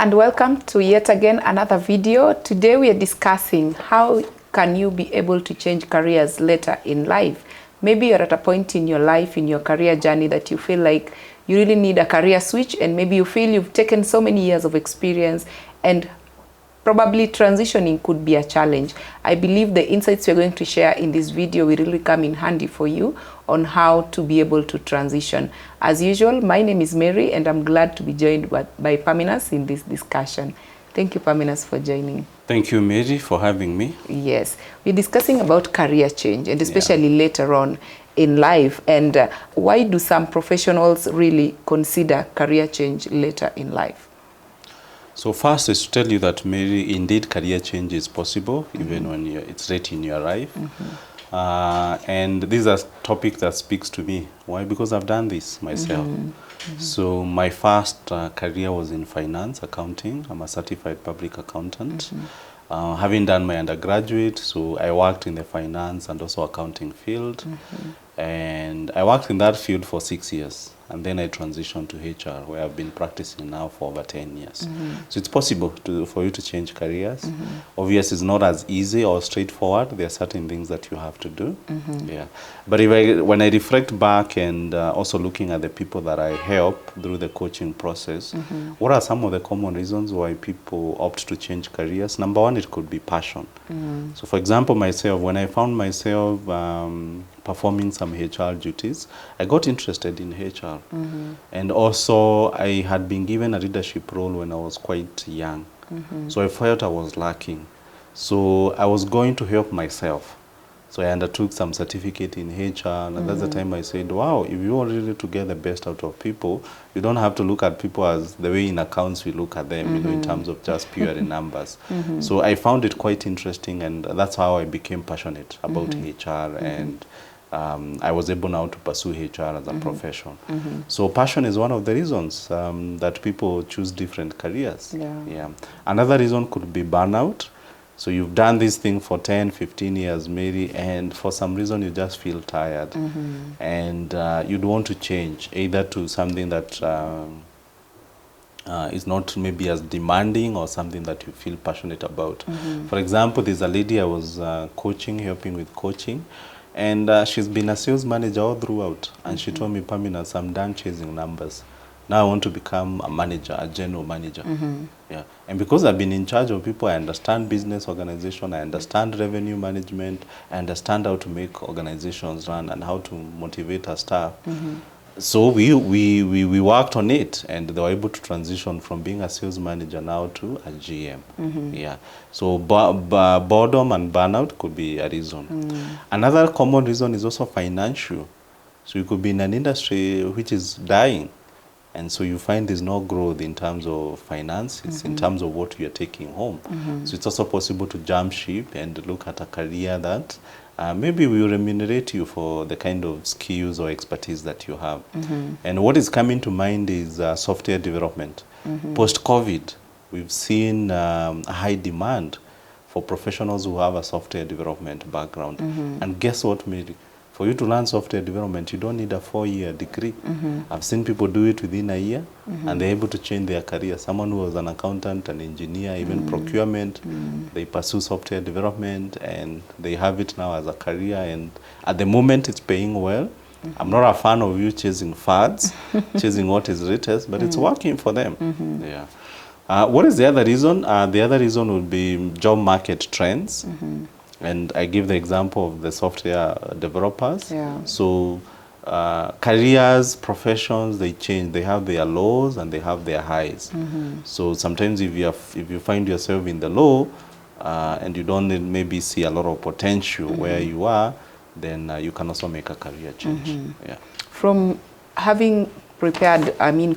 and welcome to yet again another video. Today we are discussing how can you be able to change careers later in life. Maybe you're at a point in your life, in your career journey, that you feel like you really need a career switch, and maybe you feel you've taken so many years of experience and probably transitioning could be a challenge. I believe the insights we're going to share in this video will really come in handy for you on how to be able to transition. As usual, my name is Mary and I'm glad to be joined by Paminas in this discussion. Thank you, Paminas, for joining. Thank you, Mary, for having me. Yes, we're discussing about career change, and especially later on in life, and why do some professionals really consider career change later in life? So first is to tell you that, Mary, indeed career change is possible, even when it's late in your life. And this is a topic that speaks to me. Why? Because I've done this myself. So my first career was in finance, accounting. I'm a certified public accountant. Having done my undergraduate, so I worked in the finance and also accounting field. And I worked in that field for 6 years. And then I transitioned to HR, where I've been practicing now for over 10 years. So it's possible for you to change careers. Obviously, it's not as easy or straightforward. There are certain things that you have to do. But when I reflect back and also looking at the people that I help through the coaching process, what are some of the common reasons why people opt to change careers? Number one, it could be passion. So for example, myself, when I found myself performing some HR duties, I got interested in HR. And also, I had been given a leadership role when I was quite young. So I felt I was lacking. So I was going to help myself. So I undertook some certificate in HR, and that's the time I said, wow, if you are really to get the best out of people, you don't have to look at people as the way in accounts we look at them, you know, in terms of just pure numbers. So I found it quite interesting, and that's how I became passionate about HR, and I was able now to pursue HR as a profession. So passion is one of the reasons that people choose different careers. Another reason could be burnout. So you've done this thing for 10, 15 years, maybe, and for some reason you just feel tired. And you'd want to change, either to something that is not maybe as demanding or something that you feel passionate about. For example, there's a lady I was coaching, helping with coaching, and she's been a sales manager all throughout. And she told me, Paminas, I'm done chasing numbers. Now I want to become a manager, a general manager. And because I've been in charge of people, I understand business organization, I understand revenue management, I understand how to make organizations run and how to motivate our staff. So we worked on it, and they were able to transition from being a sales manager now to a GM. So boredom and burnout could be a reason. Another common reason is also financial. So you could be in an industry which is dying, and so you find there's no growth in terms of finances, in terms of what you're taking home. So it's also possible to jump ship and look at a career that maybe will remunerate you for the kind of skills or expertise that you have. And what is coming to mind is software development. Post-COVID, we've seen a high demand for professionals who have a software development background. And guess what, Mary? For you to learn software development, you don't need a 4-year degree. I've seen people do it within a year, and they're able to change their career. Someone who was an accountant, an engineer, even procurement, they pursue software development, and they have it now as a career. And at the moment, it's paying well. I'm not a fan of you chasing fads, chasing what is latest, but it's working for them. What is the other reason? The other reason would be job market trends. And I give the example of the software developers. So careers, professions, they change. They have their lows and they have their highs. So sometimes if you find yourself in the low and you don't maybe see a lot of potential where you are, then you can also make a career change. From having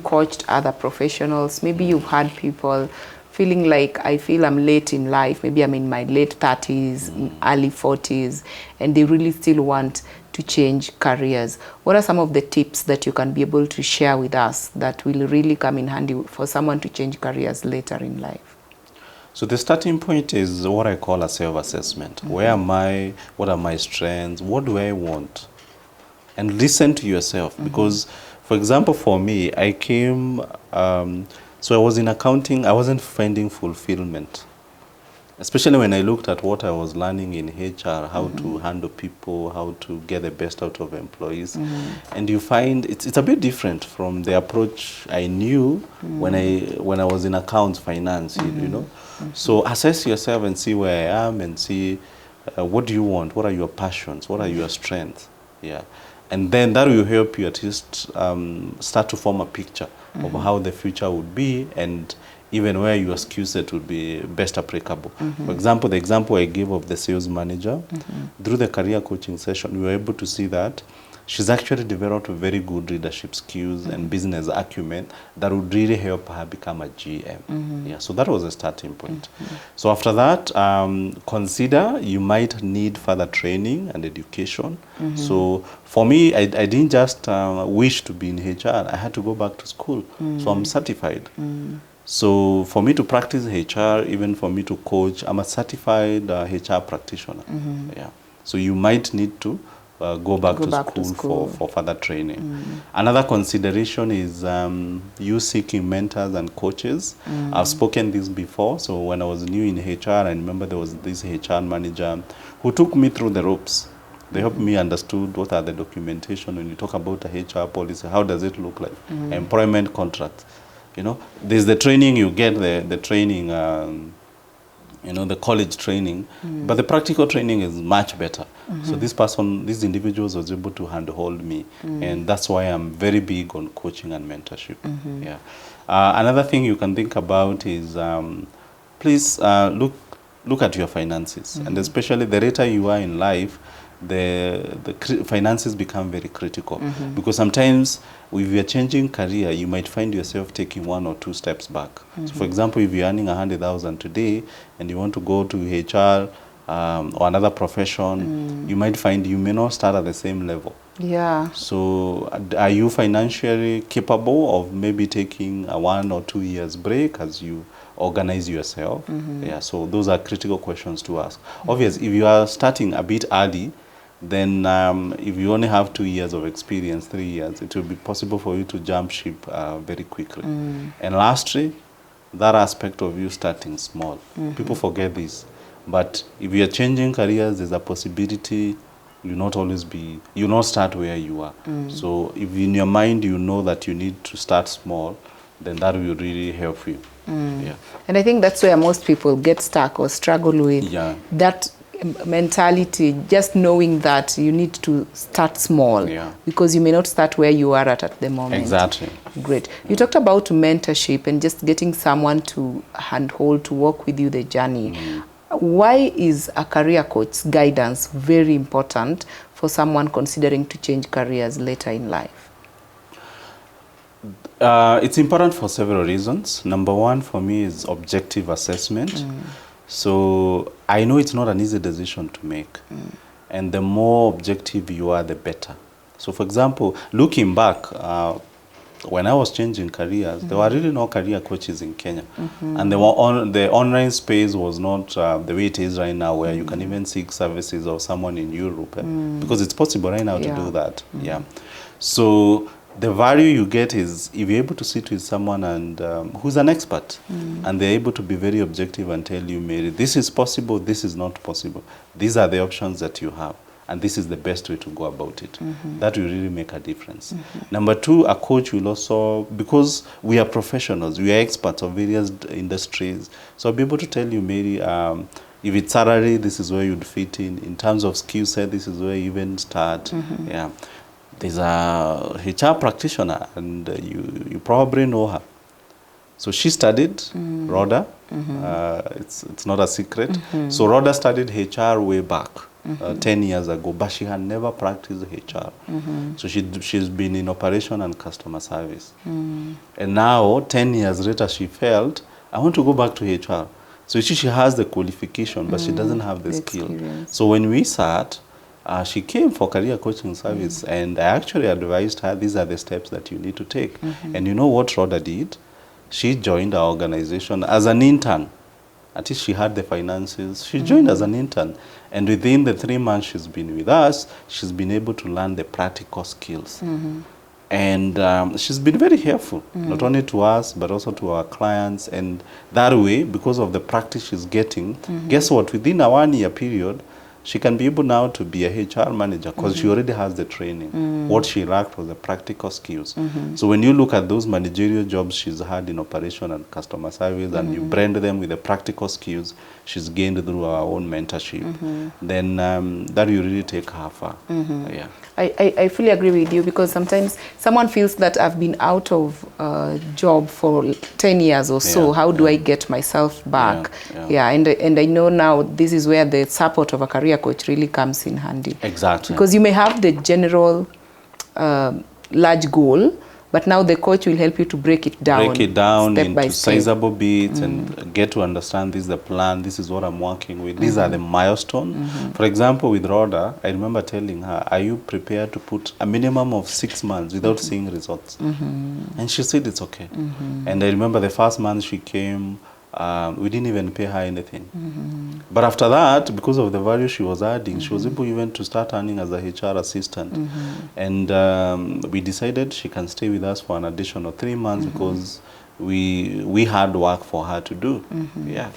coached other professionals, maybe you've had people feeling like, I feel I'm late in life, maybe I'm in my late 30s, early 40s, and they really still want to change careers. What are some of the tips that you can be able to share with us that will really come in handy for someone to change careers later in life? So the starting point is what I call a self-assessment. Where am I? What are my strengths? What do I want? And listen to yourself. Because, for example, for me, I came So I was in accounting, I wasn't finding fulfillment. Especially when I looked at what I was learning in HR, how to handle people, how to get the best out of employees. And you find it's a bit different from the approach I knew when I was in accounts, finance, you know. So assess yourself and see where I am and see what do you want, what are your passions, what are your strengths, yeah. And then that will help you at least start to form a picture of how the future would be and even where your skill set would be best applicable. For example, the example I gave of the sales manager, through the career coaching session, we were able to see that she's actually developed very good leadership skills and business acumen that would really help her become a GM. Yeah, so that was a starting point. So after that, consider you might need further training and education. So for me, I didn't just wish to be in HR. I had to go back to school. So I'm certified. So for me to practice HR, even for me to coach, I'm a certified HR practitioner. Yeah. So you might need to go back to school for further training. Another consideration is you seeking mentors and coaches. I've spoken this before. So when I was new in HR, I remember there was this HR manager who took me through the ropes. They helped me understood what are the documentation when you talk about a HR policy, how does it look like, employment contract. You know, there's the training you get, the training, you know, the college training, but the practical training is much better. So this individual was able to handhold me, and that's why I'm very big on coaching and mentorship. Yeah. Another thing you can think about is please look at your finances, and especially the later you are in life, the finances become very critical, because sometimes if you're changing career, you might find yourself taking 1 or 2 steps back. So for example, if you're earning 100,000 today and you want to go to HR or another profession, you might find you may not start at the same level. Yeah. So are you financially capable of maybe taking a 1 or 2 years break as you organize yourself? Yeah, so those are critical questions to ask. Obviously, if you are starting a bit early, then if you only have 2 years of experience, 3 years, it will be possible for you to jump ship very quickly. And lastly, that aspect of you starting small. People forget this. But if you're changing careers, there's a possibility you'll not start where you are. So if in your mind you know that you need to start small, then that will really help you. Yeah. And I think that's where most people get stuck or struggle with that mentality, just knowing that you need to start small, because you may not start where you are at the moment. Exactly. Great. You talked about mentorship and just getting someone to handhold, to walk with you the journey. Why is a career coach's guidance very important for someone considering to change careers later in life? It's important for several reasons. Number one for me is objective assessment. So I know it's not an easy decision to make. And the more objective you are, the better. So for example, looking back, when I was changing careers, there were really no career coaches in Kenya. And the online space was not the way it is right now, where you can even seek services of someone in Europe. Because it's possible right now to do that. Yeah. So the value you get is if you're able to sit with someone and who's an expert, and they're able to be very objective and tell you, Mary, this is possible, this is not possible. These are the options that you have, and this is the best way to go about it. That will really make a difference. Number two, a coach will also, because we are professionals, we are experts of various industries, so I'll be able to tell you, Mary, if it's salary, this is where you'd fit in. In terms of skill set, this is where you even start. Yeah. There's a HR practitioner, and you probably know her. So she studied Rhoda. It's not a secret. So Rhoda studied HR way back 10 years ago, but she had never practiced HR. So she's been in operation and customer service. And now, 10 years later, she felt, I want to go back to HR. So she has the qualification, but she doesn't have the skill. So when we sat, she came for career coaching service, and I actually advised her, these are the steps that you need to take. And you know what Rhoda did? She joined our organization as an intern. At least she had the finances. She joined as an intern. And within the 3 months she's been with us, she's been able to learn the practical skills. And she's been very helpful, not only to us, but also to our clients. And that way, because of the practice she's getting, guess what? Within a 1 year period, she can be able now to be a HR manager because she already has the training. What she lacked was the practical skills. So when you look at those managerial jobs she's had in operation and customer service, and you blend them with the practical skills she's gained through our own mentorship, then that will really take her far. Yeah. I fully agree with you, because sometimes someone feels that I've been out of job for 10 years or so. How do I get myself back? And I know now this is where the support of a career coach really comes in handy. Exactly. Because you may have the general large goal, but now the coach will help you to break it down. Break it down step into sizable bits and get to understand this is the plan, this is what I'm working with, these are the milestones. For example, with Rhoda, I remember telling her, are you prepared to put a minimum of 6 months without seeing results? And she said it's okay. And I remember the first month she came, we didn't even pay her anything. But after that, because of the value she was adding, she was able even to start earning as a HR assistant. And we decided she can stay with us for an additional 3 months because we had work for her to do. Yeah.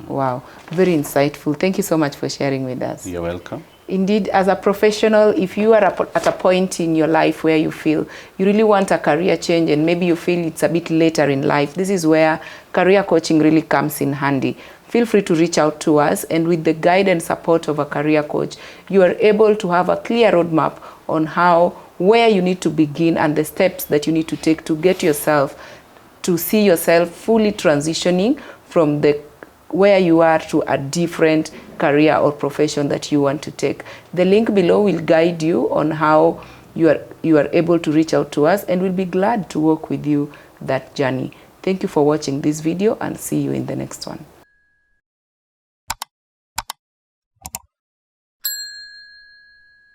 Wow, very insightful. Thank you so much for sharing with us. You're welcome. Indeed, as a professional, if you are at a point in your life where you feel you really want a career change, and maybe you feel it's a bit later in life, this is where career coaching really comes in handy. Feel free to reach out to us, and with the guide and support of a career coach, you are able to have a clear roadmap on where you need to begin and the steps that you need to take to get yourself to see yourself fully transitioning from where you are to a different career or profession that you want to take. The link below will guide you on how you are able to reach out to us, and we'll be glad to work with you that journey. Thank you for watching this video, and see you in the next one.